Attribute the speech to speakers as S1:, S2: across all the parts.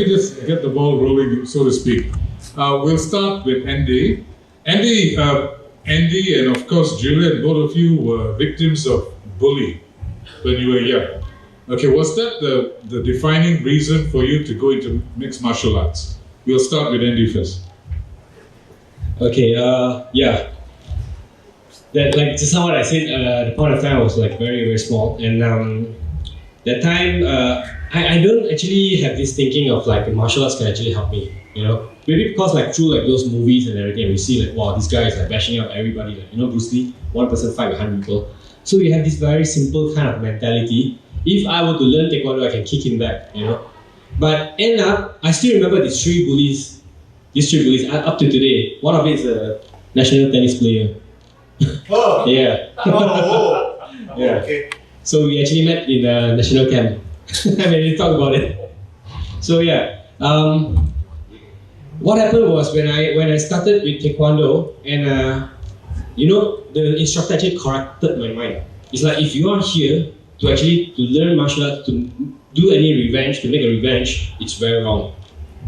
S1: me just get the ball rolling, so to speak. We'll start with Andy. Andy, and of course Julian, both of you were victims of bullying when you were young. Okay, was that the defining reason for you to go into mixed martial arts? We'll start with Andy first.
S2: Okay, yeah. That, like just now what I said, the point of time I was like very, very small, and that time I don't actually have this thinking of like martial arts can actually help me, you know. Maybe because like through like those movies and everything, we see like, wow, this guy is like bashing up everybody, like, you know, Bruce Lee, one person fight 100 people. So we have this very simple kind of mentality. If I were to learn Taekwondo, I can kick him back, you know. But end up, I still remember these three bullies up to today. One of it is a national tennis player.
S3: Oh.
S2: Yeah.
S3: Oh.
S2: Yeah.
S3: Okay.
S2: So we actually met in a national camp. I mean, we talked about it. So yeah. What happened was when I started with Taekwondo, and you know, the instructor actually corrected my mind. It's like, if you are here to learn martial arts, to do any revenge, to make a revenge, it's very wrong.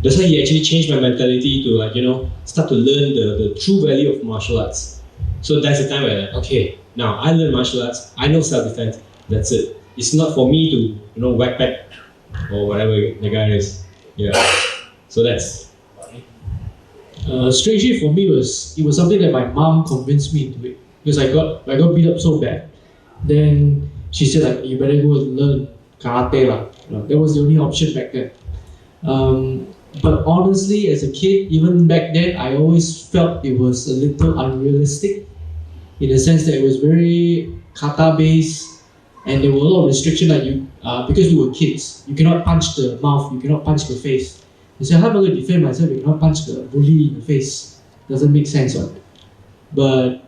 S2: That's why he actually changed my mentality to, like, you know, start to learn the true value of martial arts. So that's the time where, okay, now I learn martial arts, I know self-defense, that's it. It's not for me to, you know, whack back or whatever the guy is. Yeah. So that's.
S4: Strangely for me, it was something that my mom convinced me into it, because I got beat up so bad. Then she said, like, you better go and learn karate lah. You know, that was the only option back then. But honestly, as a kid, even back then, I always felt it was a little unrealistic, in the sense that it was very kata based, and there were a lot of restrictions that you, because we were kids, you cannot punch the mouth, you cannot punch the face. You say, how am I going to defend myself if I cannot punch the bully in the face? Doesn't make sense, right? But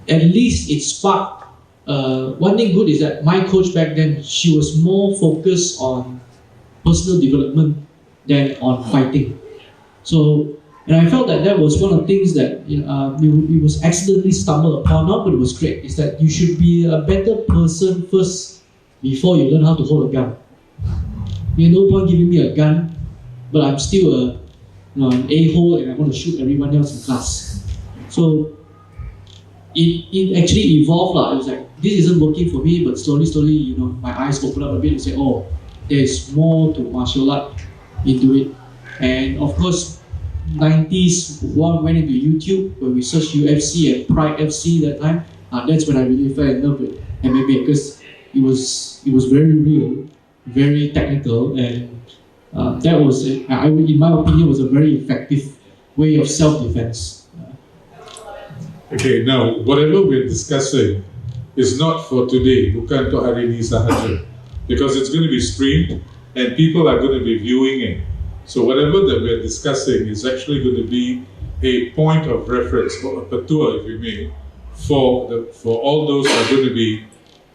S4: at least it sparked. One thing good is that my coach back then, she was more focused on personal development than on fighting. So, and I felt that was one of the things that it was accidentally stumbled upon, not, but it was great, is that you should be a better person first before you learn how to hold a gun. You know, no point giving me a gun, but I'm still an a-hole and I want to shoot everyone else in class. So it actually evolved. It was like, this isn't working for me, but slowly, you know, my eyes open up a bit and say, oh, there's more to martial art into it. And of course, 90s, one went into YouTube, where we searched UFC and Pride FC that time. That's when I really fell in love with MMA, because it was very real, very technical, and that was, in my opinion, was a very effective way of self-defense.
S1: Okay, now whatever we're discussing is not for today, bukan untuk hari ini sahaja, because it's going to be streamed and people are going to be viewing it. So whatever that we're discussing is actually going to be a point of reference, or a patua, if you may, for all those who are going to be,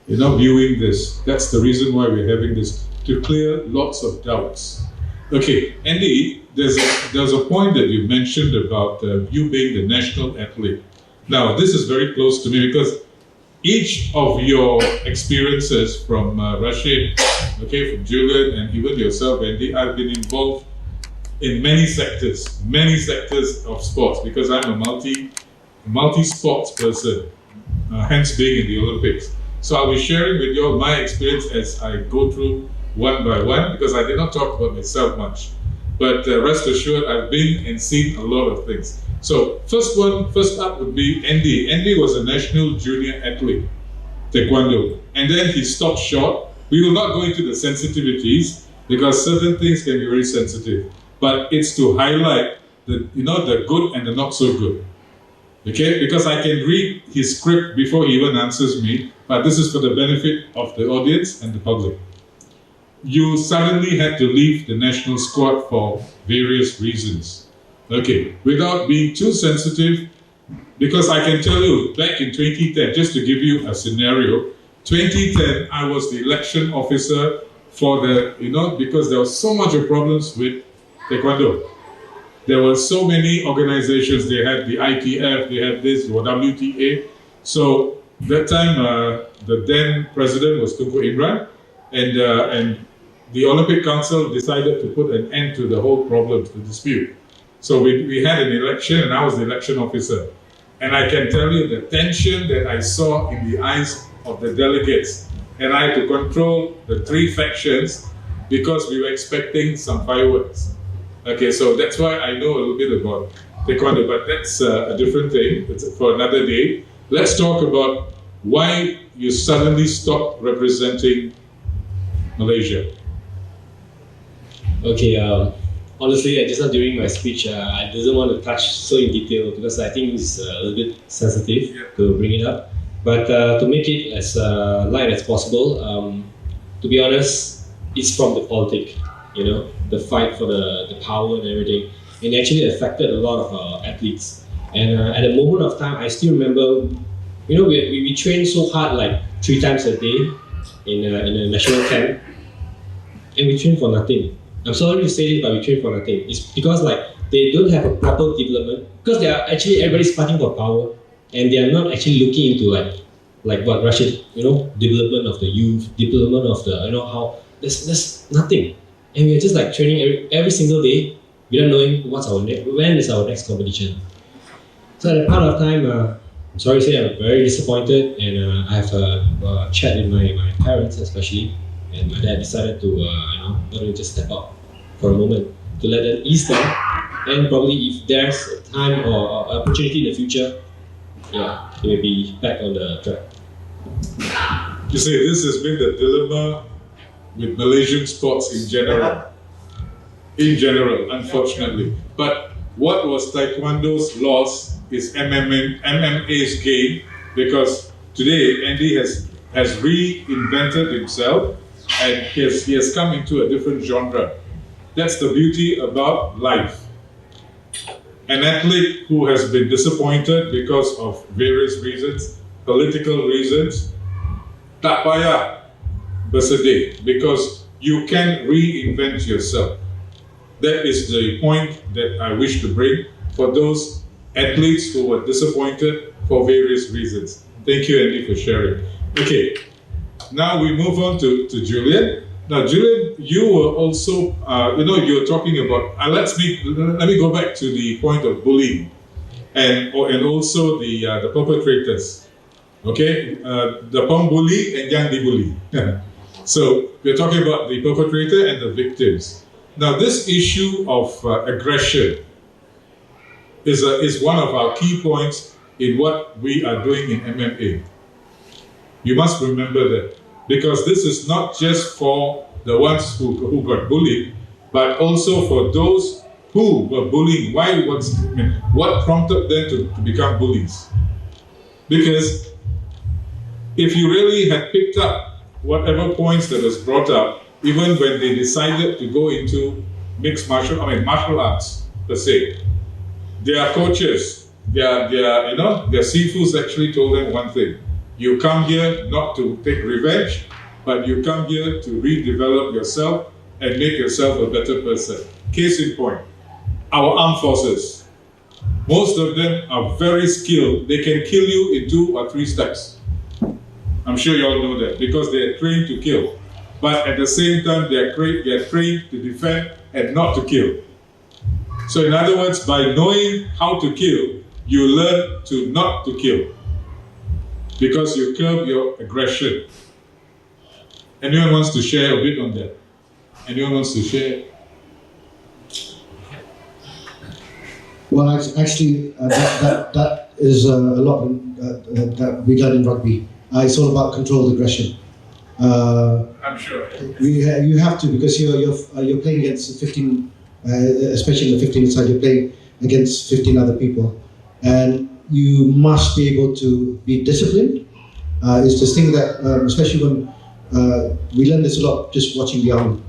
S1: you know, viewing this. That's the reason why we're having this, to clear lots of doubts. Okay, Andy, there's a point that you mentioned about you being the national athlete. Now, this is very close to me, because each of your experiences, from Rashid, okay, from Julian, and even yourself, Andy, I've been involved in many sectors of sports, because I'm a multi-sports person, hence being in the Olympics. So I'll be sharing with you all my experience as I go through one by one, because I did not talk about myself much. But rest assured, I've been and seen a lot of things. So first up would be Andy. Andy was a national junior athlete, Taekwondo. And then he stopped short. We will not go into the sensitivities, because certain things can be very sensitive. But it's to highlight the good and the not so good. Okay? Because I can read his script before he even answers me, but this is for the benefit of the audience and the public. You suddenly had to leave the national squad for various reasons. Okay, without being too sensitive, because I can tell you, back in 2010, just to give you a scenario, 2010, I was the election officer for the, because there was so much of problems with Taekwondo. There were so many organizations, they had the ITF, they had this, or WTA. So that time, the then president was Tunku Imran, and the Olympic Council decided to put an end to the whole problem, the dispute. So we had an election, and I was the election officer. And I can tell you the tension that I saw in the eyes of the delegates. And I had to control the three factions because we were expecting some fireworks. Okay, so that's why I know a little bit about Taekwondo, but that's a different thing. It's for another day. Let's talk about why you suddenly stopped representing Malaysia.
S2: Okay, honestly, just now during my speech, I didn't want to touch so in detail because I think it's a little bit sensitive to bring it up. But to make it as light as possible, to be honest, it's from the politics, the fight for the power and everything. It actually affected a lot of athletes. And at a moment of time, I still remember, we trained so hard, like 3 times a day in a national camp, and we trained for nothing. I'm sorry to say this, but we train for nothing. It's because they don't have a proper development, because they are actually, everybody's fighting for power, and they are not actually looking into like what Rashid, development of the youth, development of the, how there's nothing, and we are just training every single day without knowing when is our next competition. So at that point of time, I'm sorry to say I'm very disappointed, and I have a chat with my parents especially. And my dad decided to, just step out for a moment to let them ease them, and probably if there's a time or opportunity in the future, they may be back on the track.
S1: You see, this has been the dilemma with Malaysian sports in general. In general, unfortunately. But what was Taekwondo's loss is MMA's gain, because today Andy has reinvented himself. And he has come into a different genre. That's the beauty about life. An athlete who has been disappointed because of various reasons, political reasons, tak payah bersedih, because you can reinvent yourself. That is the point that I wish to bring for those athletes who were disappointed for various reasons. Thank you, Andy, for sharing. Okay. Now we move on to Julian. Now, Julian, you were also, you were talking about, let me go back to the point of bullying and also the perpetrators. Okay? The pembuli and yang dibully. So, we're talking about the perpetrator and the victims. Now, this issue of aggression is one of our key points in what we are doing in MMA. You must remember that, because this is not just for the ones who got bullied, but also for those who were bullying. What prompted them to become bullies? Because if you really had picked up whatever points that was brought up, even when they decided to go into martial arts per se, their coaches, their sifus actually told them one thing: you come here not to take revenge, but you come here to redevelop yourself and make yourself a better person. Case in point, our armed forces. Most of them are very skilled. They can kill you in 2 or 3 steps. I'm sure you all know that, because they are trained to kill. But at the same time, they are trained to defend and not to kill. So in other words, by knowing how to kill, you learn to not to kill, because you curb your aggression. Anyone wants to share a bit on that? Anyone wants to share?
S5: Well, actually, that is a lot that we learn in rugby. It's all about controlled aggression.
S1: I'm sure.
S5: You have to, because you're playing against 15, especially in the 15 side. You're playing against 15 other people, and you must be able to be disciplined. It's this thing that, especially when we learn this a lot just watching the army.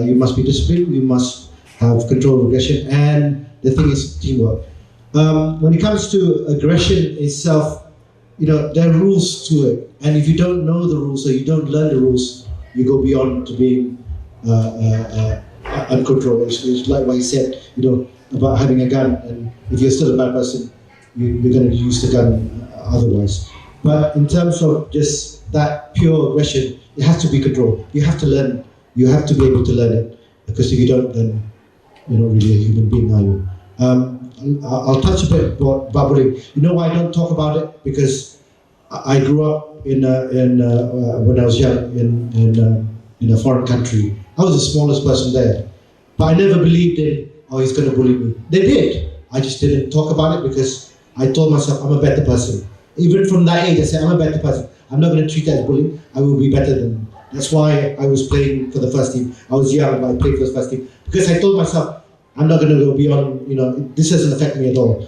S5: You must be disciplined. You must have control of aggression, and the thing is teamwork. When it comes to aggression itself, there are rules to it, and if you don't know the rules or you don't learn the rules, you go beyond to being uncontrolled. It's like what he said, about having a gun, and if you're still a bad person, you're going to use the gun otherwise. But in terms of just that pure aggression, it has to be controlled. You have to learn you have to be able to learn it, because if you don't, then you're not really a human being, are you? I'll touch a bit about bullying. You know why I don't talk about it? Because I grew up when I was young in a foreign country. I was the smallest person there, but I never believed in, oh, he's going to bully me. They did. I just didn't talk about it because I told myself I'm a better person. Even from that age, I said I'm a better person. I'm not going to treat that as bullying. I will be better than them. That's why I was playing for the first team. I was young, but I played for the first team because I told myself I'm not going to go beyond. This doesn't affect me at all.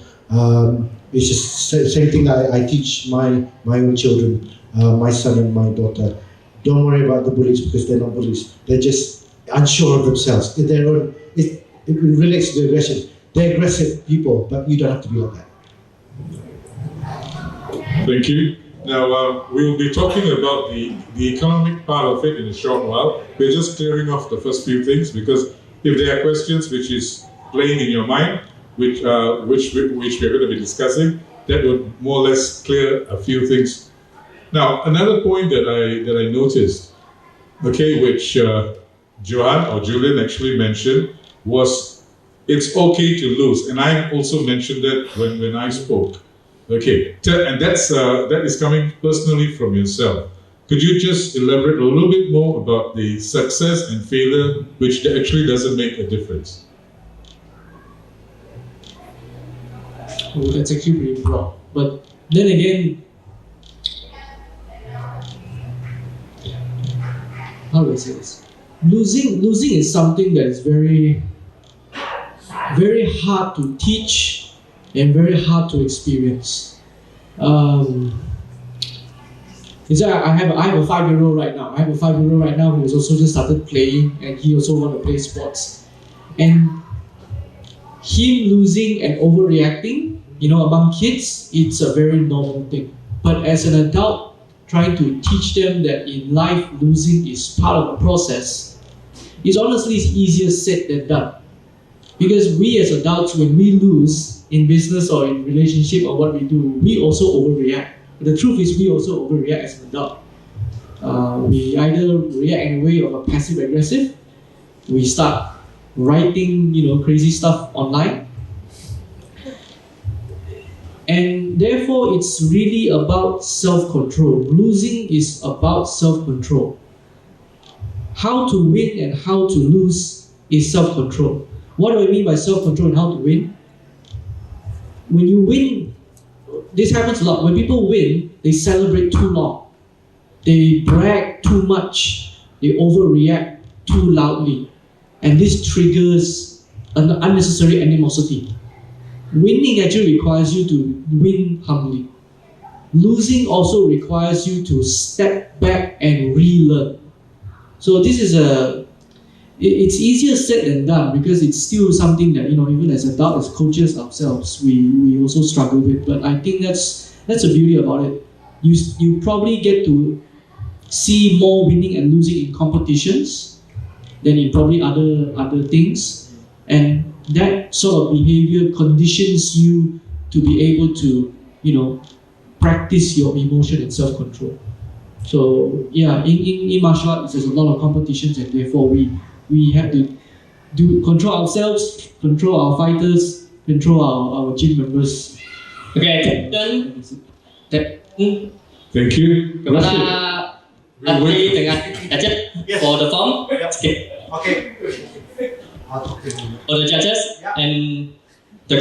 S5: It's just the same thing that I teach my own children, my son and my daughter. Don't worry about the bullies because they're not bullies. They're just unsure of themselves. It relates to the aggression. They're aggressive people, but you don't have to be like that.
S1: Thank you. Now, we will be talking about the economic part of it in a short while. We're just clearing off the first few things because if there are questions which is playing in your mind, which we're going to be discussing, that would more or less clear a few things. Now, another point that I noticed, okay, which Johan or Julian actually mentioned, was it's okay to lose, and I also mentioned that when I spoke. Okay, and that is coming personally from yourself. Could you just elaborate a little bit more about the success and failure, which actually doesn't make a difference?
S4: Oh, that's actually pretty broad. But then again, how do I say this? Losing is something that is very, very hard to teach and very hard to experience. I have a 5-year-old right now. I have a 5-year-old right now who has also just started playing, and he also wants to play sports. And him losing and overreacting, among kids, it's a very normal thing. But as an adult, trying to teach them that in life, losing is part of the process, is honestly easier said than done. Because we as adults, when we lose in business or in relationship or what we do, we also overreact. The truth is we also overreact as an adult. We either react in a way of a passive aggressive, we start writing crazy stuff online, and therefore it's really about self-control. Losing is about self-control. How to win and how to lose is self-control. What do I mean by self-control and how to win? When you win, this happens a lot. When people win, they celebrate too long. They brag too much. They overreact too loudly. And this triggers an unnecessary animosity. Winning actually requires you to win humbly. Losing also requires you to step back and relearn. So this is it's easier said than done because it's still something that, even as adults, as coaches ourselves, we also struggle with. But I think that's the beauty about it. You probably get to see more winning and losing in competitions than in probably other things. And that sort of behavior conditions you to be able to, practice your emotion and self-control. So yeah, in martial arts, there's a lot of competitions, and therefore we have to control ourselves, control our fighters, control our gym members.
S2: Okay, Captain.
S1: Thank you.
S2: Kepada Andi dengan Gadget for the form.
S3: Okay.
S2: For the judges and the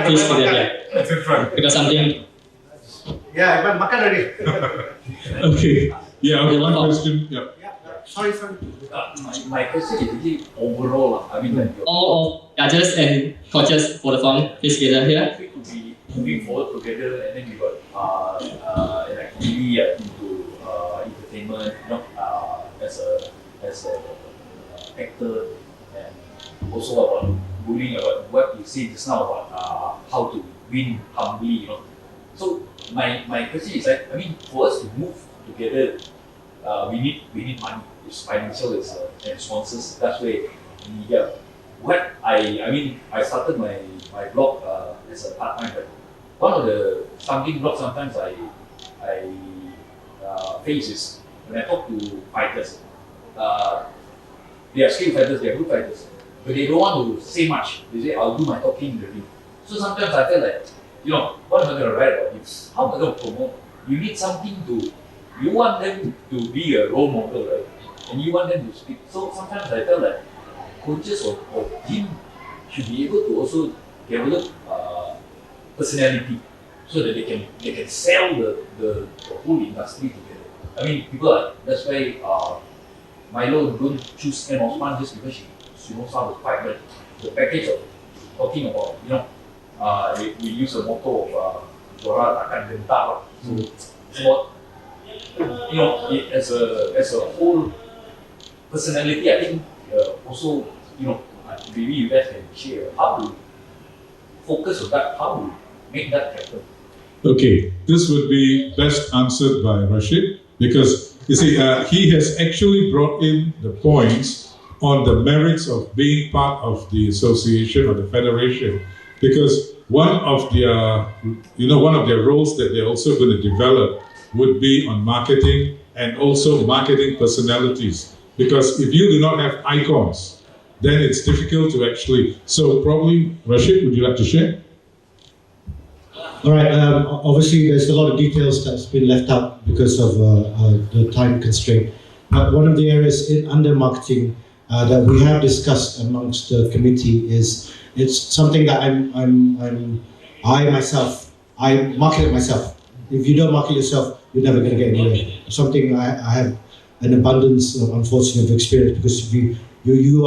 S2: please for that, because something.
S3: Yeah, Ivan, makan already.
S1: Okay. Yeah, okay, one question. Yeah.
S3: Sorry. My question is really overall. I mean,
S2: All of judges and coaches for the form, please gather here.
S3: to be moving forward together, and then we got like really into entertainment, as a actor, and also about bullying, about what you said just now about how to win humbly, So my question is like, for us to move together, we need money. It's financial and sponsors. That's where I started my blog as a part time, but one of the stumbling blocks sometimes I face is when I talk to fighters. they are skilled fighters, they are good fighters, but they don't want to say much. They say, I'll do my talking in the ring. So sometimes I feel like, what am I going to write about this? How am I going to promote? You need something you want them to be a role model, right? And you want them to speak. So sometimes I feel like coaches or team should be able to also develop personality so that they can sell the whole industry together. I mean, people are, that's why Milo don't choose Anne Osman just because she knows how to fight, but the package of talking about, we use a motto of Jora takkan gentar. So it's about, as a whole personality, I think also, maybe you guys can share how to focus on that, how to make that happen.
S1: Okay, this would be best answered by Rashid, because you see, he has actually brought in the points on the merits of being part of the association or the federation, because one of their roles that they're also going to develop would be on marketing and also marketing personalities. Because if you do not have icons, then it's difficult to actually. So probably, Rashid, would you like to share?
S5: All right. Obviously, there's a lot of details that's been left out because of the time constraint. But one of the areas under marketing that we have discussed amongst the committee is it's something that I market it myself. If you don't market yourself, you're never going to get anywhere. Something I have an abundance, unfortunately, of experience, because you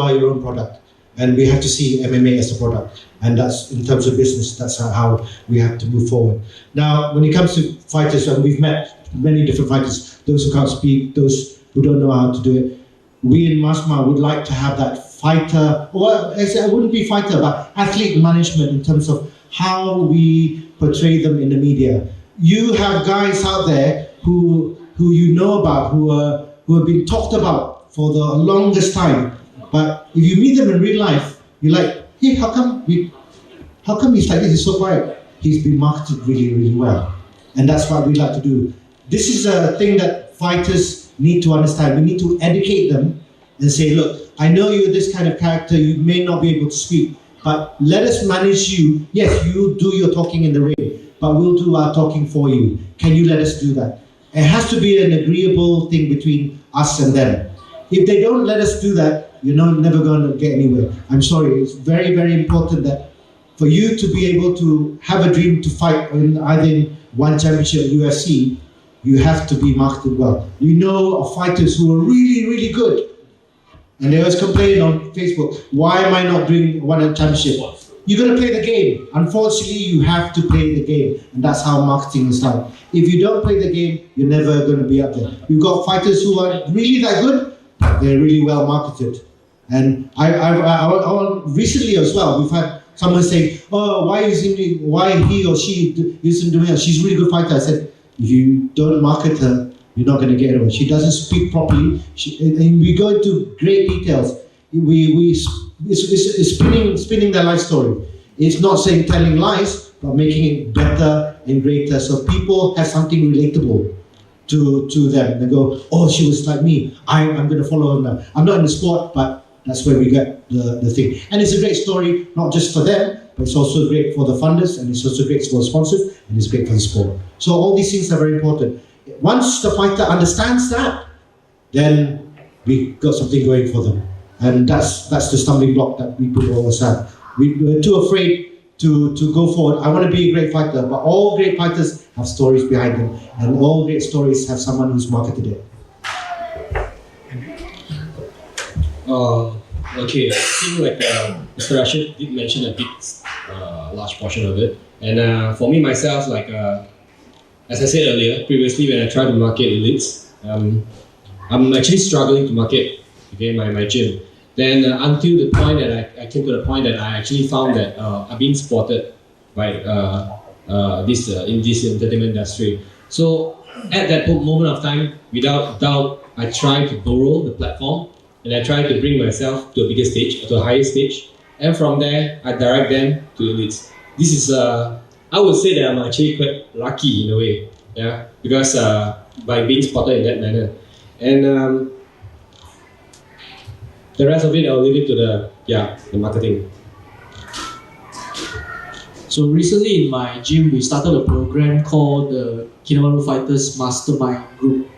S5: are your own product, and we have to see MMA as a product, and that's in terms of business. That's how we have to move forward. Now, when it comes to fighters, and we've met many different fighters, those who can't speak, those who don't know how to do it. We in MASMA would like to have that fighter, or it wouldn't be fighter, but athlete management in terms of how we portray them in the media. You have guys out there who you know about, who have been talked about for the longest time. But if you meet them in real life, you're like, hey, how come he's like this? He's so quiet. He's been marketed really, really well. And that's what we like to do. This is a thing that fighters need to understand. We need to educate them and say, look, I know you're this kind of character, you may not be able to speak, but let us manage you. Yes, you do your talking in the ring, but we'll do our talking for you. Can you let us do that? It has to be an agreeable thing between us and them. If they don't let us do that, you're never going to get anywhere. I'm sorry, it's very, very important that for you to be able to have a dream to fight either in one championship or UFC, you have to be marketed well. We know of fighters who are really, really good, and they always complain on Facebook, why am I not doing one championship? You're going to play the game. Unfortunately, you have to play the game, and that's how marketing is done. If you don't play the game, you're never going to be up there. We've got fighters who are really that good, they're really well marketed. And I recently as well, we've had someone say, oh, why he or she isn't doing it? She's a really good fighter. I said, if you don't market her, you're not going to get her. She doesn't speak properly. And we go into great details. It's spinning their life story. It's not saying telling lies, but making it better and greater, so people have something relatable to them. They go, oh, she was like me. I'm going to follow her now. I'm not in the sport, but that's where we get the thing. And it's a great story, not just for them, but it's also great for the funders, and it's also great for the sponsors, and it's great for the sport. So all these things are very important. Once the fighter understands that, then we got something going for them. And that's the stumbling block that people always have. We're too afraid to go forward. I want to be a great fighter, but all great fighters have stories behind them, and all great stories have someone who's marketed it.
S2: Okay, I think like Mr. Rashid did mention a big, large portion of it. And for me myself, like as I said earlier, previously when I try to market elites, I'm actually struggling to market my gym. Then until the point that I came to the point that I actually found that I'm being spotted by in this entertainment industry. So at that moment of time, without doubt, I tried to borrow the platform, and I tried to bring myself to a bigger stage, to a higher stage, and from there I direct them to elites. This is I would say that I'm actually quite lucky in a way, yeah, because by being spotted in that manner. And the rest of it I'll leave it to the marketing.
S4: So recently in my gym, we started a program called the Kinabalu Fighters Mastermind Group.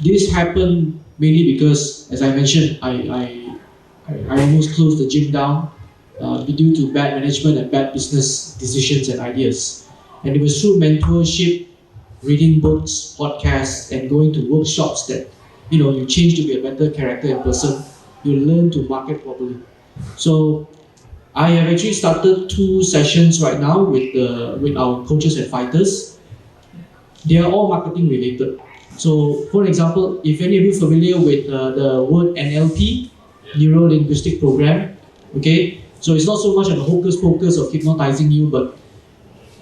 S4: This happened mainly because, as I mentioned, I almost closed the gym down due to bad management and bad business decisions and ideas. And it was through mentorship, reading books, podcasts, and going to workshops that you change to be a better character and person. You learn to market properly. So I have actually started 2 sessions right now with our coaches and fighters. They are all marketing related. So, for example, if any of you are familiar with the word NLP, Neuro Linguistic Program, okay? So it's not so much on the hocus pocus of hypnotizing you, but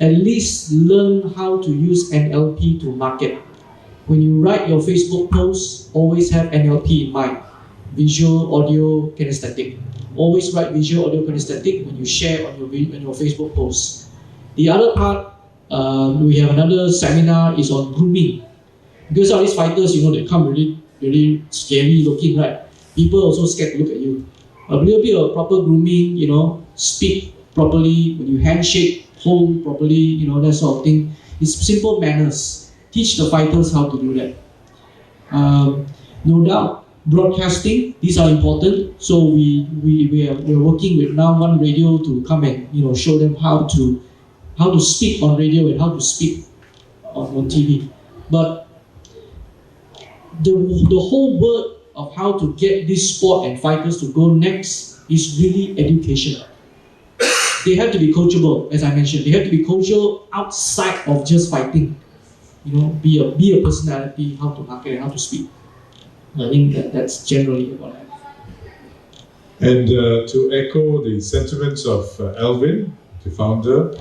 S4: at least learn how to use NLP to market. When you write your Facebook posts, always have NLP in mind. Visual, audio, kinesthetic. Always write visual, audio, kinesthetic when you share on your Facebook posts. The other part, we have another seminar is on grooming. Because all these fighters, they come really scary looking, right? People also scared to look at you. A little bit of proper grooming, speak properly, when you handshake, hold properly, that sort of thing. It's simple manners. Teach the fighters how to do that. No doubt, broadcasting, these are important. So we're working with now One Radio to come and show them how to speak on radio and how to speak on TV. But the whole word of how to get this sport and fighters to go next is really education. They have to be coachable, as I mentioned. They have to be coachable outside of just fighting. Be a personality, how to market and how to speak. I think that's generally what I have.
S1: And to echo the sentiments of Alvin, the founder,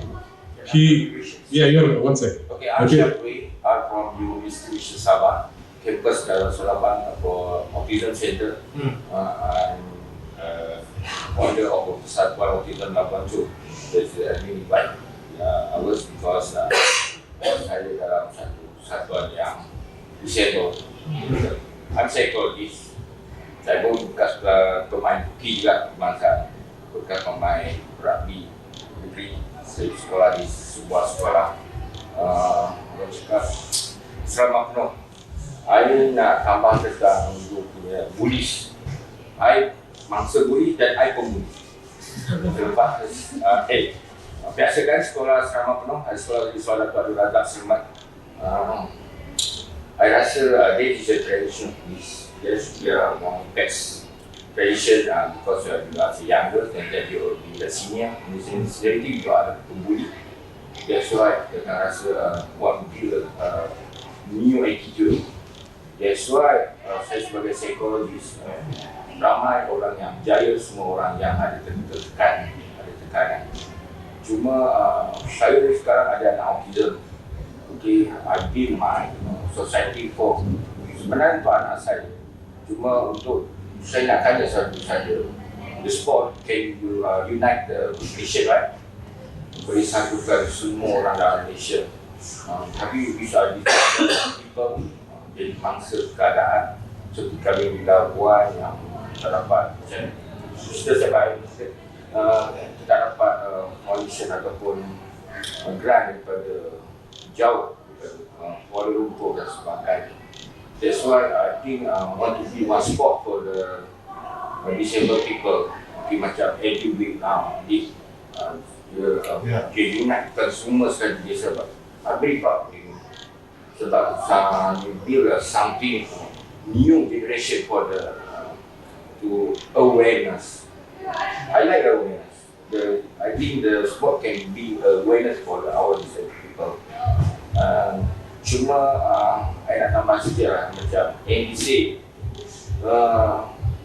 S1: you have 1 second.
S6: Okay, I'm Shafri. I'm from University of Sabah, campus dalam Selaban for Autism Center. I'm founder of Persatuan Autism Labuan Chu. That's invite ours because saya dalam satu persatuan yang disabled. I'm psychologist. Saya pun bekas pemain hoki juga kebangsaan, bekas pemain rugby negeri. Saya sekolah di sebuah sekolah. Selama penuh. I nak tambah tentang punya bullies. I mangsa bully dan I pembuli. Selepas biasa kan sekolah selama penuh, sekolah di Sekolah Abdul Razak Selamat. I rasa this is a tradition. Yes, we are one best tradition because you are younger and then you will be the senior. In the sense, you are pembuli. That's why kita rasa want to build a new attitude. That's why saya sebagai psikologis, ramai orang yang jaya, semua orang yang ada tekanan. Cuma saya sekarang ada anak autism. Okay, I build my society for sebenarnya untuk anak saya. Cuma untuk saya nak tanya satu saja. The sport can you unite the nation, right? Boleh satukan semua orang dalam Malaysia. Tapi bisa people jadi mangsa keadaan seperti kami di Labuan yang terdapat tak dapat audition ataupun grant daripada jauh daripada Kuala Lumpur dan sebagainya. That's why I think want to be one sport for the disabled people. Macam Edu Week now, this unite semua sekali disabled. I very proud sebab you build something new generation for the to awareness. I like awareness. I think the sport can be awareness for our disabled people. Cuma saya nak tambah sikit lah, macam yang say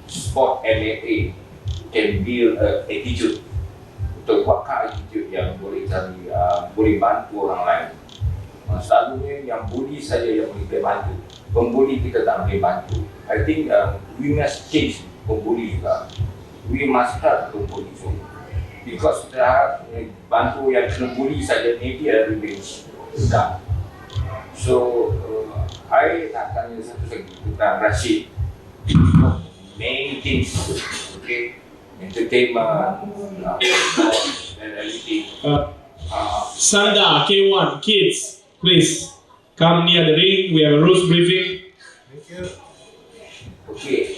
S6: sport MMA can build attitude. Untuk buatkan attitude yang boleh cari, boleh bantu orang lain. Selalunya yang bully saja yang boleh bantu, pembuli kita tak boleh bantu. I think we must change pembuli juga. We must help pembuli juga. Because kita bantu yang kena bully saja, maybe a revenge. Tak. So, I nak tanya satu lagi tentang Rashid. many things. Okay, entertainment, and everything.
S7: Sanda, K1, kids, please come near the ring. We have a rules briefing.
S6: Thank you. Okay,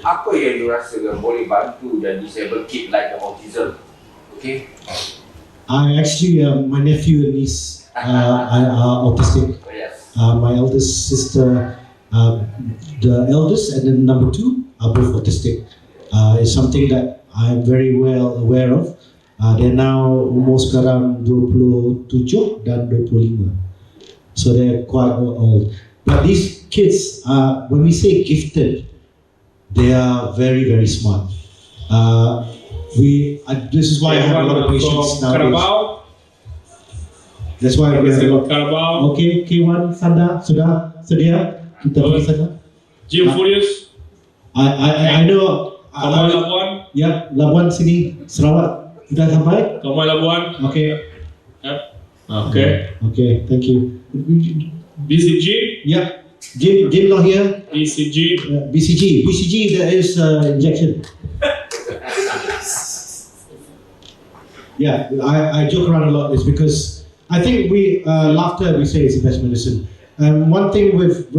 S6: apa yang you rasa boleh bantu dan disabled kid like the autism? Okay.
S5: I actually, my nephew and niece are autistic.
S6: Oh, yes.
S5: My eldest sister, the eldest and then number 2 are both autistic. It's something that I'm very well aware of. They're now almost sekarang 27 dan 25. So they're quite old. But these kids, when we say gifted, they are very, very smart. This is why I have a lot of patience nowadays. That's why we have a lot. Okay, K1, Sanda, sudah sedia? Kita pergi sana.
S7: Jim Furious.
S5: I know.
S7: Kamal Labuan.
S5: Ya, Labuan sini, Sarawak. Sudah sampai?
S7: Kamal Labuan.
S5: Okay.
S7: Yep. Okay.
S5: Okay, thank you.
S7: BCG.
S5: Yeah. Jim not here.
S7: BCG.
S5: BCG, there is injection. Yeah, I joke around a lot. It's because I think laughter we say is the best medicine. One thing with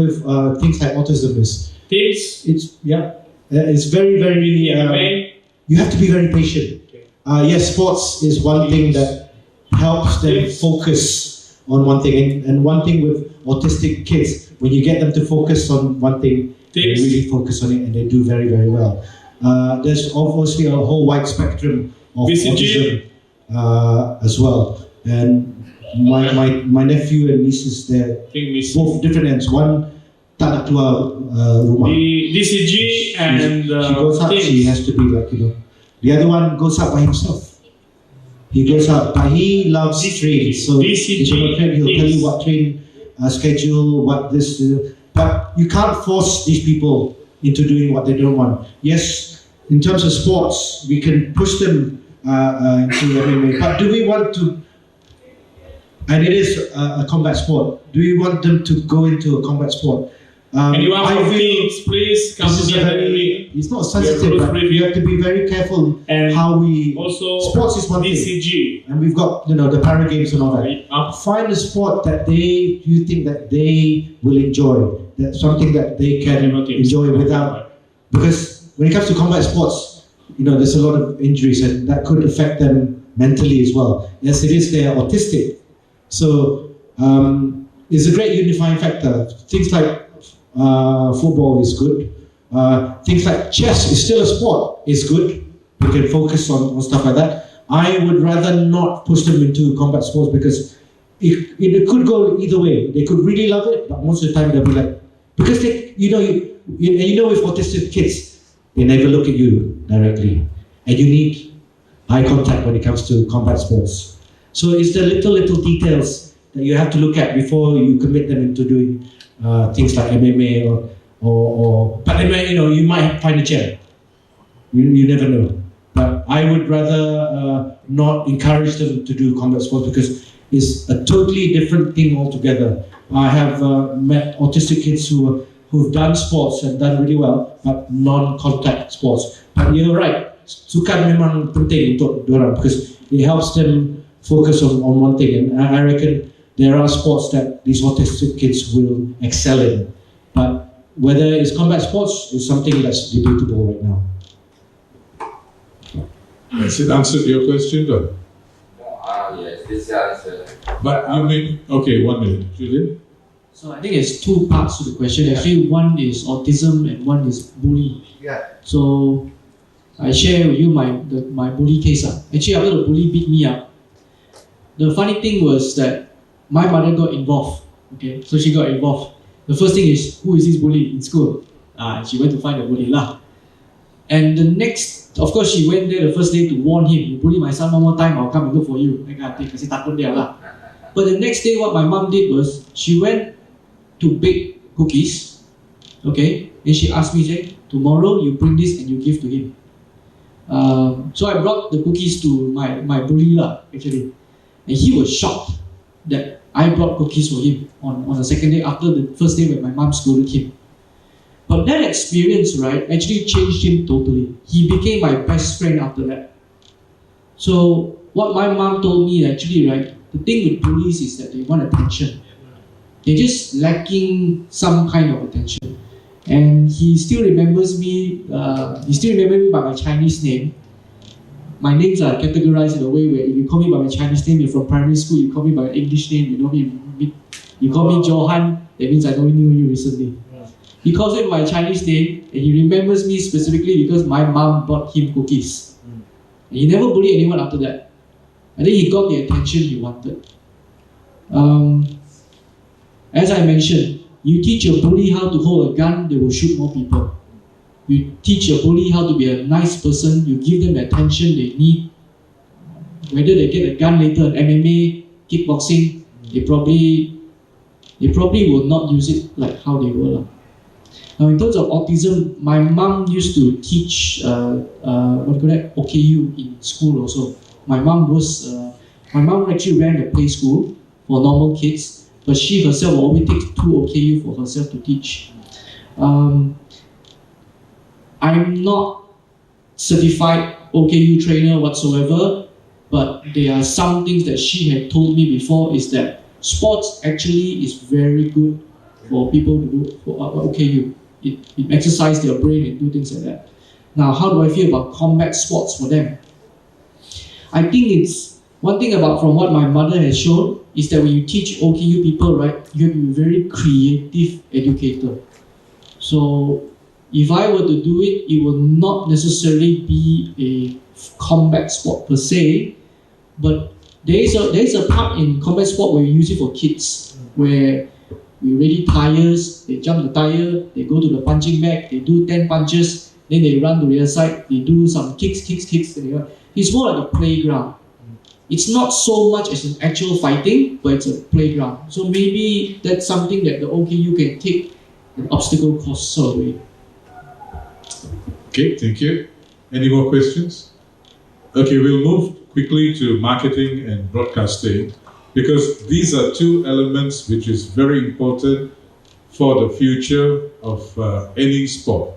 S5: things like autism is it's very very you have to be very patient. Yes, sports is one thing that helps them focus on one thing, and one thing with autistic kids, when you get them to focus on one thing, they really focus on it and they do very very well. There's obviously a whole wide spectrum of autism as well, and my nephew and nieces, they're both different ends. One tak nak keluar rumah.
S7: DCG and
S5: she goes out, she has to be like, the other one goes out by himself. He goes out, but he loves train. So
S7: DCG,
S5: he'll tell you what train schedule, what this. But you can't force these people into doing what they don't want. Yes, in terms of sports, we can push them into MMA. But do we want to? And it is a combat sport. Do we want them to go into a combat sport?
S7: Anyone from teams, please come to the
S5: it's not sensitive, but you have to be very careful how we.
S7: Also,
S5: sports is one
S7: DCG.
S5: thing, and we've got the para games and all that. Find a sport that you think that they will enjoy, that's something that they can enjoy without. Because when it comes to combat sports, there's a lot of injuries, and that could affect them mentally as well. Yes, it is, they're autistic, so it's a great unifying factor. Things like football is good. Things like chess is still a sport, is good. We can focus on stuff like that. I would rather not push them into combat sports because it could go either way. They could really love it, but most of the time they'll be like, because they, with autistic kids, they never look at you directly, and you need eye contact when it comes to combat sports. So it's the little details that you have to look at before you commit them into doing things like MMA or but you might find a chair. You never know. But I would rather not encourage them to do combat sports because it's a totally different thing altogether. I have met autistic kids who've done sports and done really well, but non-contact sports. But you're right, sukan memang penting untuk diorang because it helps them focus on one thing, and I reckon there are sports that these autistic kids will excel in, but whether it's combat sports is something that's debatable right now.
S1: Has it answered your question, though?
S6: Yes, this answer.
S1: But you mean, okay, 1 minute, Julian?
S4: So I think there's two parts to the question. Actually, one is autism and one is bully.
S5: Yeah.
S4: So I share with you my bully case. Actually, after the bully beat me up, the funny thing was that my mother got involved. Okay, so she got involved. The first thing is, who is this bully in school? She went to find the bully lah. And the next, of course, she went there the first day to warn him. You bully my son one more time, I'll come and look for you. Kasi takut dia lah. But the next day, what my mom did was, she went to bake cookies. Okay, and she asked me, say, tomorrow you bring this and you give to him. So I brought the cookies to my bully lah, actually. And he was shocked that I brought cookies for him on the second day after the first day when my mom scolded him. But that experience, right, actually changed him totally. He became my best friend after that. So what my mom told me actually, right, the thing with bullies is that they want attention. They're just lacking some kind of attention. And he still remembers me, by my Chinese name. My names are categorized in a way where if you call me by my Chinese name, you're from primary school, you call me by my English name, you call me Johan, that means I only knew you recently. He calls me by my Chinese name, and he remembers me specifically because my mom bought him cookies. And he never bullied anyone after that. I think he got the attention he wanted. As I mentioned, you teach a bully how to hold a gun, they will shoot more people. You teach a bully how to be a nice person, you give them the attention they need. Whether they get a gun later in MMA, kickboxing, they probably will not use it like how they were. Now in terms of autism, my mom used to teach OKU in school also. My mom actually ran a play school for normal kids, but she herself will always take 2 OKU for herself to teach. I'm not certified OKU trainer whatsoever, but there are some things that she had told me before is that sports actually is very good for people to do for OKU. It exercises their brain and do things like that. Now, how do I feel about combat sports for them? I think it's one thing from what my mother has shown is that when you teach OKU people, right, you have to be a very creative educator. So if I were to do it, it will not necessarily be a combat sport per se, but there is a part in combat sport where we use it for kids, where we ready tires, they jump the tire, they go to the punching bag, they do 10 punches, then they run to the other side, they do some kicks. It's more like a playground. It's not so much as an actual fighting, but it's a playground. So maybe that's something that the OKU can take an obstacle course away.
S1: Okay, thank you. Any more questions? Okay, we'll move quickly to marketing and broadcasting, because these are 2 elements which is very important for the future of any sport.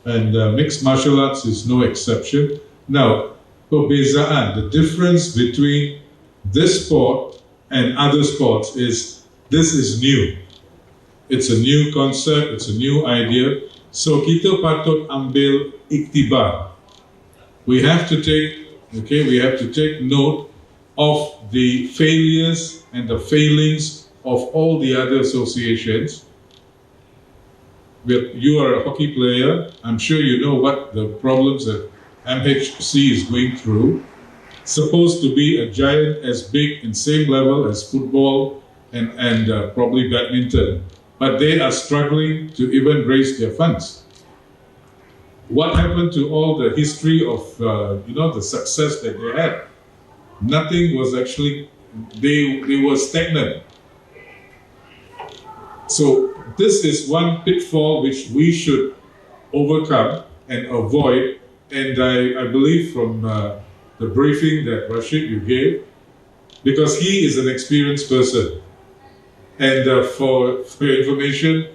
S1: And mixed martial arts is no exception. Now, perbezaan, the difference between this sport and other sports is this is new. It's a new concept, it's a new idea. So kita patut ambil iktibar. We have to take note of the failures and the failings of all the other associations. You are a hockey player. I'm sure you know what the problems that MHC is going through. Supposed to be a giant as big and same level as football and probably badminton, but they are struggling to even raise their funds. What happened to all the history of the success that they had? Nothing was actually, they were stagnant. So this is one pitfall which we should overcome and avoid. And I believe from the briefing that Rashid you gave, because he is an experienced person. And for your information,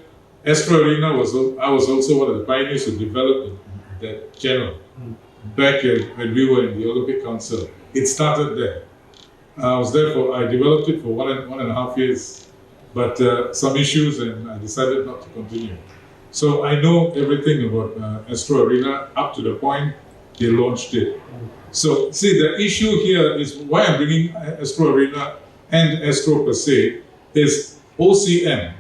S1: Astro Arena I was also one of the pioneers who developed that channel back when we were in the Olympic Council. It started there. I developed it for one and a half years, but some issues, and I decided not to continue. So I know everything about Astro Arena up to the point they launched it. So see, the issue here is why I'm bringing Astro Arena and Astro per se is OCM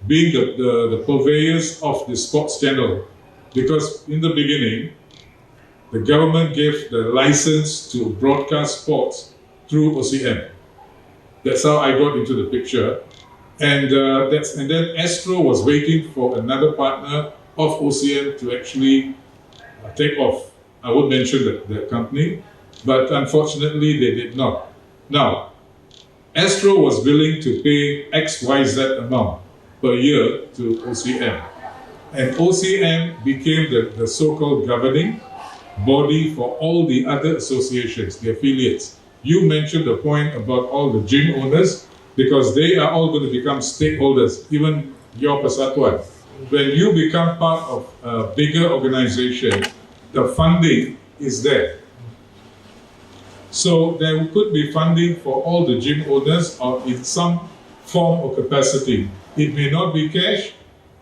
S1: being the purveyors of the sports channel, because in the beginning the government gave the license to broadcast sports through OCM. That's how I got into the picture. And then Astro was waiting for another partner of OCM to actually take off. I won't mention the company, but unfortunately they did not. Now, Astro was willing to pay XYZ amount per year to OCM. And OCM became the so-called governing body for all the other associations, the affiliates. You mentioned the point about all the gym owners, because they are all going to become stakeholders, even your Persatuan. when you become part of a bigger organization, the funding is there. So there could be funding for all the gym owners or in some form or capacity. It may not be cash,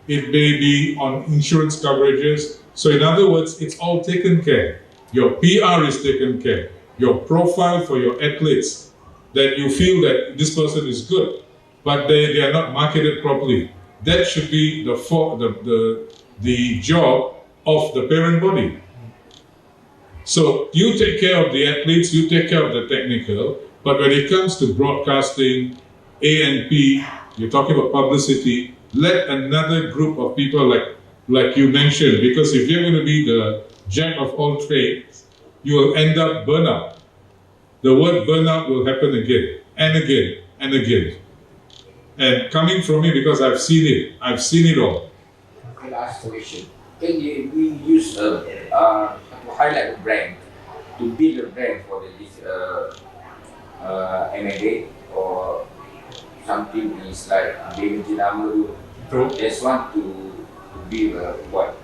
S1: it may be on insurance coverages. So in other words, it's all taken care. Your PR is taken care. Your profile for your athletes, that you feel that this person is good, but they are not marketed properly. That should be the job of the parent body. So you take care of the athletes, you take care of the technical, but when it comes to broadcasting, A&P, you're talking about publicity, let another group of people like you mentioned, because if you're going to be the jack of all trades, you will end up burnout. The word burnout will happen again and again and again. And coming from me, because I've seen it all.
S6: Okay, last question. Can we use to highlight the brand, to build a brand for this MMA or something is like David Jinama just want to build what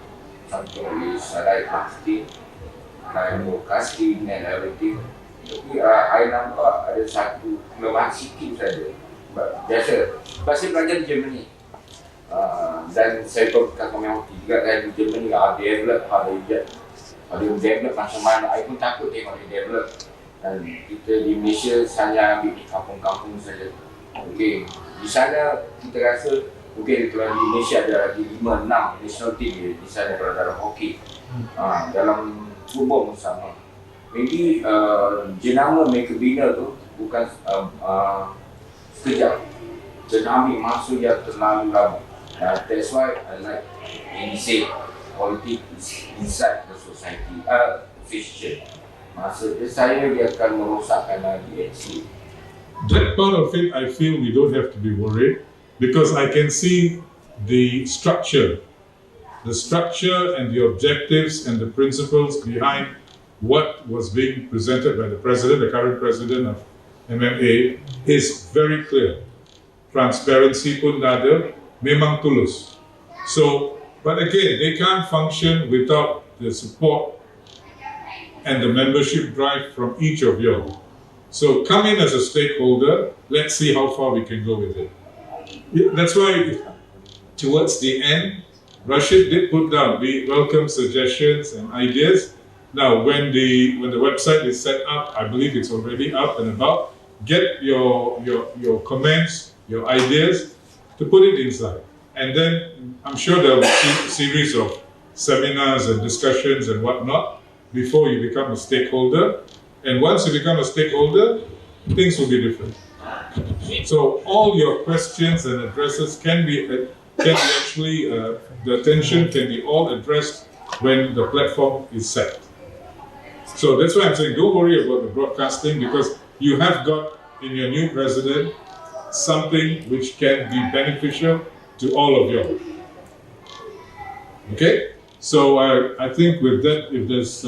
S6: something is like marketing, like broadcasting and everything. Tapi I nampak ada satu kelemahan sikit saja. Biasa, saya belajar di Germany dan saya tahu kat community juga kan di Germany develop, ada develop macam mana. I pun takut tengok dia develop dan kita di Malaysia hanya ambil di kampung-kampung saja. Okay, di sana kita rasa okay, kalau di Malaysia ada lagi 5-6 national team di sana kalau dalam hoki, dalam football pun sama. Maybe jenama mereka bina tu bukan sekejap, tetapi masa dia terlalu lama. That's why I like when you say politics is inside the society, vision. Maksudnya saya dia akan merosakkan lagi actually.
S1: That part of it, I feel we don't have to be worried because I can see the structure and the objectives and the principles behind what was being presented by the president, the current president of MMA, is very clear. Transparency pun ada, memang tulus. So, but again, they can't function without the support and the membership drive from each of you. So come in as a stakeholder, let's see how far we can go with it. That's why towards the end, Rashid did put down, we welcome suggestions and ideas. Now, when the website is set up, I believe it's already up and about, get your comments, your ideas, to put it inside. And then I'm sure there will be a series of seminars and discussions and whatnot before you become a stakeholder. And once you become a stakeholder, things will be different. So all your questions and addresses can be actually, the attention can be all addressed when the platform is set. So that's why I'm saying don't worry about the broadcasting because you have got in your new president something which can be beneficial to all of you. Okay? So I think with that, if there's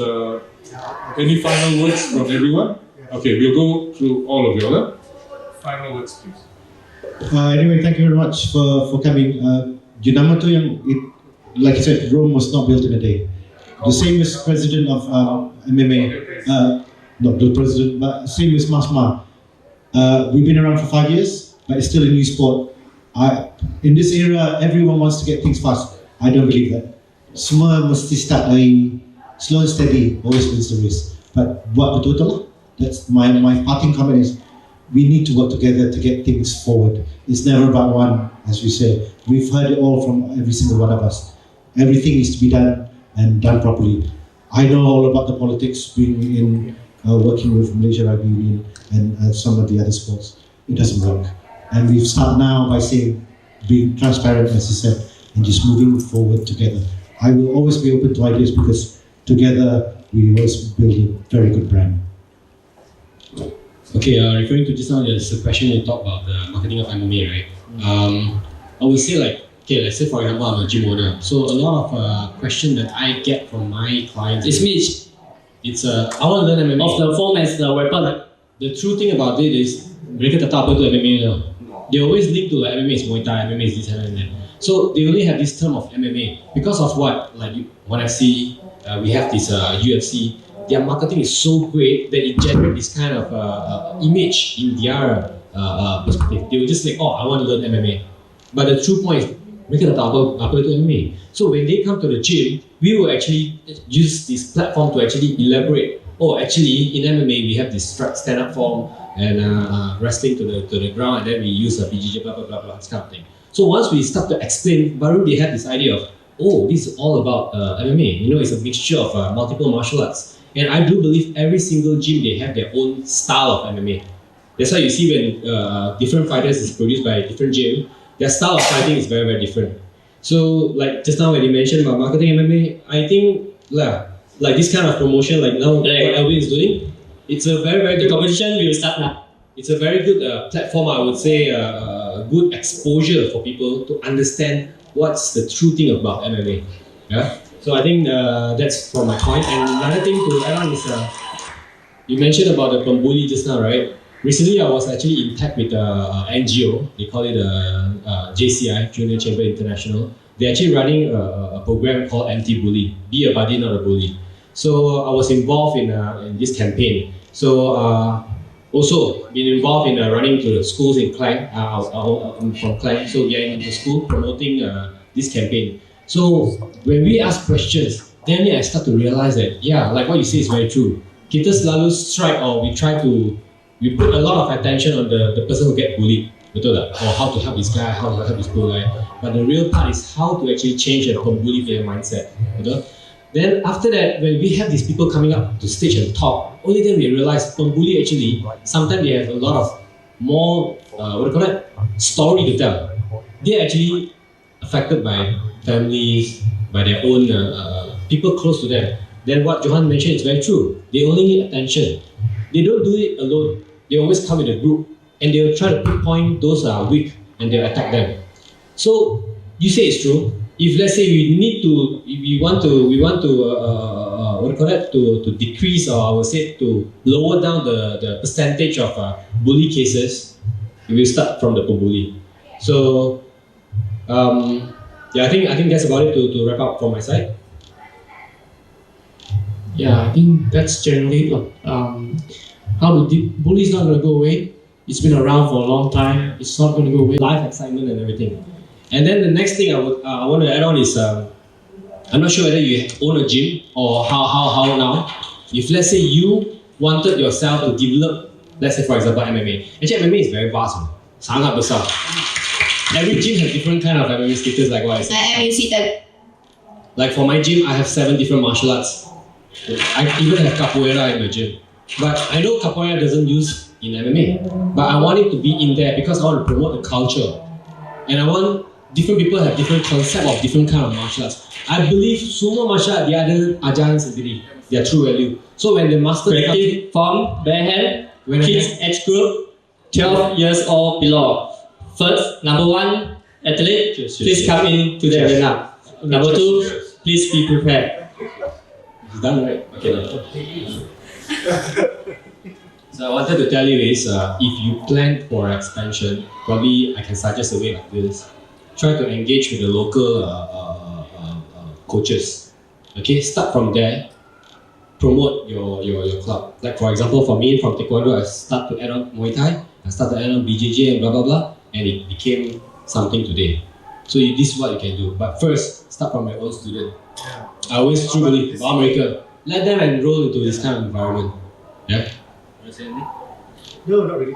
S1: any final words from everyone? Okay, we'll go through all of you. Final words, please.
S5: Anyway, thank you very much for coming. Jenama tu yang, like you said, Rome was not built in a day. The same as president of MMA, not the president, but same as Masma. We've been around for 5 years, but it's still a new sport. In this era, everyone wants to get things fast. I don't believe that. Semua mesti start dari slow and steady, always wins the race. But buat betul-betul lah. That's my parting comment is, we need to work together to get things forward. It's never about one, as we say. We've heard it all from every single one of us. Everything needs to be done and done properly. I know all about the politics, being in working with Malaysia Rugby Union and some of the other sports. It doesn't work. And we've started now by saying, being transparent, as you said, and just moving forward together. I will always be open to ideas because together we always build a very good brand.
S2: Okay, referring to just now, there's a question you talked about the marketing of MMA, right? I would say like, okay, let's say for example, I'm a gym owner. So a lot of question that I get from my clients
S4: It's Mitch.
S2: it's I want to learn MMA.
S4: Of the form as the weapon.
S2: The true thing about it is, mereka tak tahu apa tu MMA now. They always link to like MMA is Muay Thai, MMA is this and that. So they only have this term of MMA because of what? Like when I see we have this UFC, their marketing is so great that it generates this kind of image in their perspective. They will just say, oh, I want to learn MMA. But the true point is, mereka tak tahu apa itu MMA. So when they come to the gym, we will actually use this platform to actually elaborate. Oh, actually in MMA we have this stand-up form and wrestling to the ground, and then we use a BJJ, blah blah blah blah, this kind of thing. So once we start to explain, baru they have this idea of, oh, this is all about MMA. You know, it's a mixture of multiple martial arts. And I do believe every single gym, they have their own style of MMA. That's why you see when different fighters is produced by a different gym, their style of fighting is very, very different. So like just now when you mentioned about marketing MMA, I think like this kind of promotion like now what Alvin is doing, it's a very, very good
S8: competition will start now.
S2: It's a very good platform, I would say, good exposure for people to understand what's the true thing about MMA. Yeah. So I think that's for my point. And another thing to add on is you mentioned about the pembuli just now, right? Recently, I was actually in touch with NGO. They call it JCI, Junior Chamber International. They're actually running a program called Anti-Bully. Be a buddy, not a bully. So I was involved in this campaign. So also been involved in running to the schools in Klang. I'm from Klang, so we are in the school promoting this campaign. So when we ask questions, then I start to realize that like what you say is very true. Kita selalu strike or we put a lot of attention on the person who get bullied, betul tak? Or how to help this guy, how to help this poor guy. But the real part is how to actually change the pembuli player mindset, betul? Then after that, when we have these people coming up to stage and talk, only then we realize pembuli actually sometimes they have a lot of more story to tell. They're actually affected by families, by their own people close to them. Then what Johan mentioned is very true. They only need attention. They don't do it alone. They always come in a group and they'll try to pinpoint those who are weak and they'll attack them. So you say it's true. If let's say we want to decrease, or I would say to lower down the percentage of bully cases, we will start from the pembuli. So I think that's about it to wrap up from my side.
S4: Yeah, I think that's generally bully is not going to go away. It's been around for a long time. It's not going to go away.
S2: Life excitement and everything. And then the next thing I want to add on is I'm not sure whether you own a gym or how now. If let's say you wanted yourself to develop, let's say for example MMA. Actually MMA is very vast, sangat besar. Every gym has different kind of MMA status, like what I said.
S9: I see that.
S2: Like for my gym, I have 7 different martial arts. I even have capoeira in my gym. But I know capoeira doesn't use in MMA. But I want it to be in there because I want to promote the culture. And I want different people have different concept of different kind of martial arts. I believe semua martial art dia ada ajaran sendiri, their true value. So when the master
S8: creative form, bare hand, kids age group, 12 years old below. First, number 1 athlete, please come in to the arena. Number 2, please be prepared.
S2: It's done right? Okay. So I wanted to tell you is, if you plan for expansion, probably I can suggest a way like this. Try to engage with the local coaches. Okay, start from there. Promote your club. Like for example, for me from Taekwondo, I start to add on Muay Thai. I started to add on BJJ and blah blah blah, and it became something today. So this is what you can do. But first, start from your own student. I always truly believe America. Let them enroll into this kind of environment. Yeah.
S5: No, not really.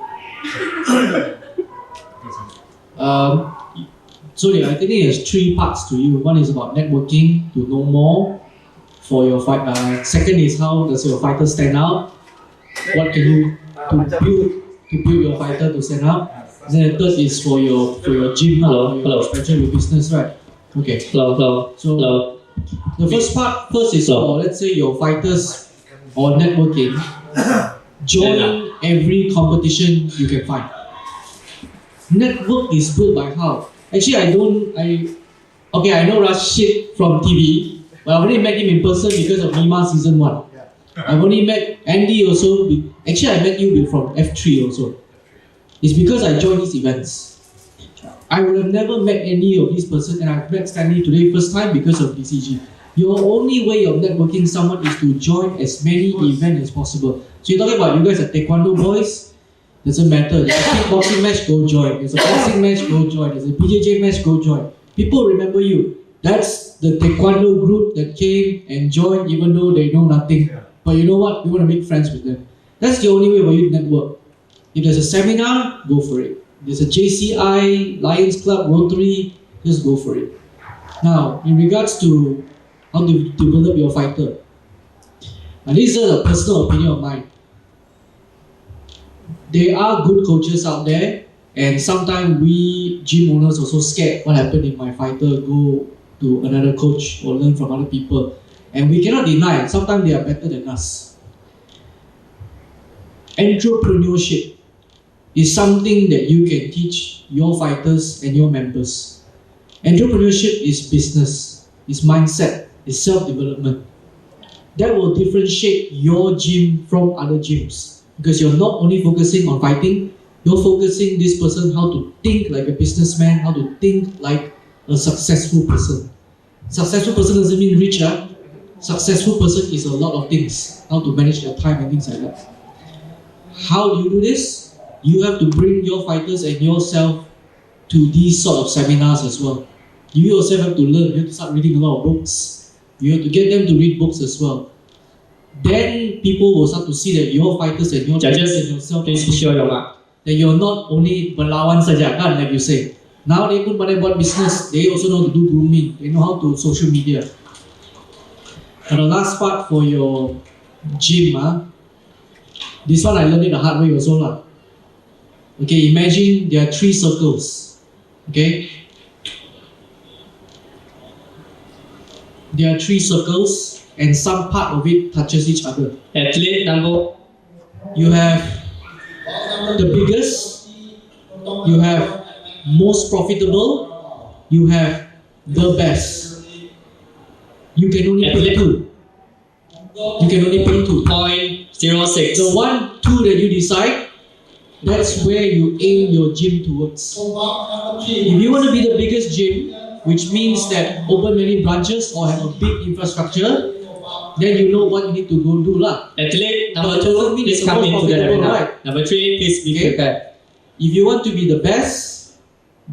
S4: So I think it has 3 parts to you. One is about networking, to know more for your fight. Second is how does your fighter stand out? What can you to build your fighter to stand out? Then the third is for your gym, expansion your business, right? Okay.
S8: Hello.
S4: So the first is about, let's say, your fighters or networking. Join every competition you can find. Network is built by how? Actually, I know Rashid from TV, but I've only met him in person because of Nima season 1. I've only met Andy also. Actually, I met you from F3 also. It's because I joined these events. I would have never met any of these persons, and I've met Stanley today first time because of DCG. Your only way of networking someone is to join as many events as possible. So you're talking about you guys are taekwondo boys, doesn't matter. There's a kickboxing match, go join. There's a boxing match, go join. There's a BJJ match, go join. People remember you. That's the taekwondo group that came and joined even though they know nothing. But you know what? We want to make friends with them. That's the only way for you to network. If there's a seminar, go for it. There's a JCI, Lions Club, Rotary, just go for it. Now, in regards to how to develop your fighter, and this is a personal opinion of mine. There are good coaches out there, and sometimes we gym owners also scared what happened if my fighter go to another coach or learn from other people. And we cannot deny, sometimes they are better than us. Entrepreneurship is something that you can teach your fighters and your members. Entrepreneurship is business, is mindset, is self-development. That will differentiate your gym from other gyms, because you're not only focusing on fighting, you're focusing this person how to think like a businessman, how to think like a successful person. Successful person doesn't mean rich. Successful person is a lot of things, how to manage their time and things like that. How do you do this? You have to bring your fighters and yourself to these sort of seminars as well. You yourself have to learn. You have to start reading a lot of books. You have to get them to read books as well. Then people will start to see that your fighters and your
S8: Judges,
S4: and yourself,
S8: please show your mark.
S4: that you're not only berlawan saja, kan, like you say. Now they pun pandai buat business. They also know to do grooming. They know how to social media. And the last part for your gym, this one I learned it the hard way also lah. Okay, imagine there are 3 circles. Okay, there are 3 circles, and some part of it touches each other.
S8: Athlete number.
S4: You have the biggest, you have most profitable, you have the best. You can only pick 2. You can only pick 2.
S8: 0.06.
S4: The 1, 2 that you decide, that's where you aim your gym towards. If you want to be the biggest gym, which means that open many branches or have a big infrastructure, then you know what you need to go do lah.
S8: Athlete number
S4: But
S8: 2, please come into the arena.
S4: right?
S8: Number 3, please be prepared.
S4: If you want to be the best,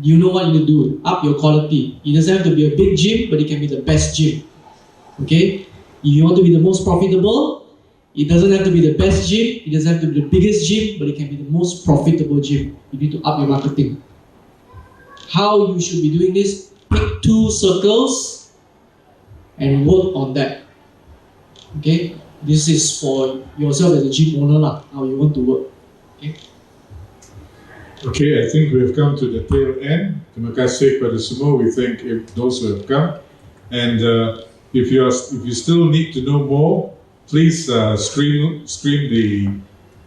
S4: you know what you need to do. Up your quality. It doesn't have to be a big gym, but it can be the best gym. Okay? If you want to be the most profitable, it doesn't have to be the best gym, it doesn't have to be the biggest gym, but it can be the most profitable gym. You need to up your marketing. How you should be doing this? Pick 2 circles and work on that. Okay? This is for yourself as a gym owner lah, how you want to work. Okay?
S1: Okay, I think we've come to the tail end. Terima kasih kepada semua. We thank those who have come. And if you still need to know more, please stream the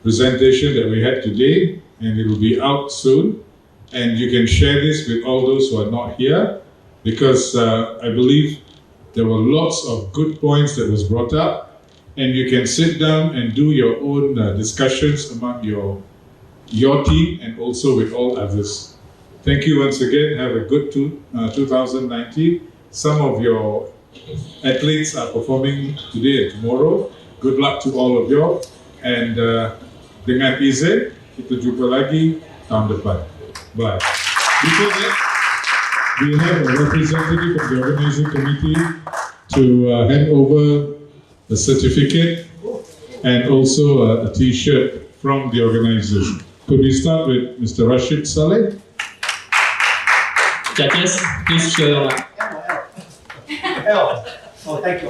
S1: presentation that we had today, and it will be out soon. And you can share this with all those who are not here, because I believe there were lots of good points that was brought up, and you can sit down and do your own discussions among your team and also with all others. Thank you once again. Have a good 2019. Some of your athletes are performing today and tomorrow. Good luck to all of you. And dengan izin, kita jumpa lagi tahun depan. Bye. Before that, we have a representative of the organizing committee to hand over a certificate and also a t-shirt from the organizers. Could we start with Mr. Rashid Salleh?
S8: Judges, please show your mark.
S9: Oh, thank you.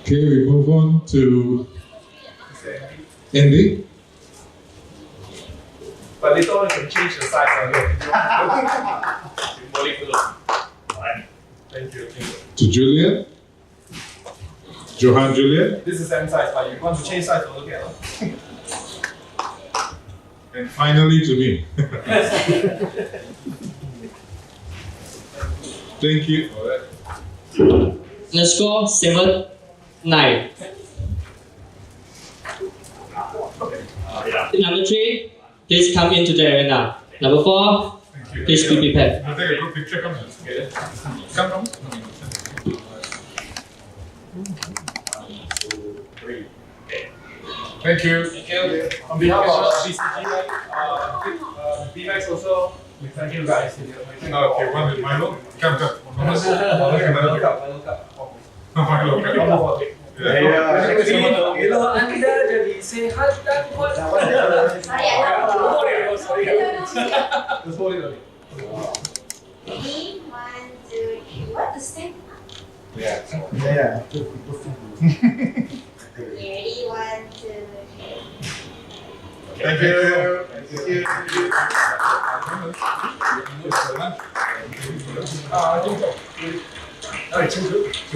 S1: Okay, we move on to Andy.
S9: But later on, you can change the size of it. Symbolic look. Alright. Thank you.
S1: To Julian. Johan Julian.
S9: This is M size, but you want to change size, look at it.
S1: And finally to me. Thank you.
S8: The score 7-9. Number 3, please come into the arena. Number 4, please be prepared.
S1: We'll take a group picture. Come. Come. Thank you.
S9: On behalf of BCG, BMAEX also, we thank you guys.
S1: Okay, one with Milo. Come.
S9: Milo Cup.
S1: Milo.
S9: Kalau Anda jadi sehat dan kuat. Sorry.
S10: 3, 1, 2, 3. What the same?
S9: Yeah.
S10: Ready? 1, 2, 3.
S1: Thank you.
S9: I think so.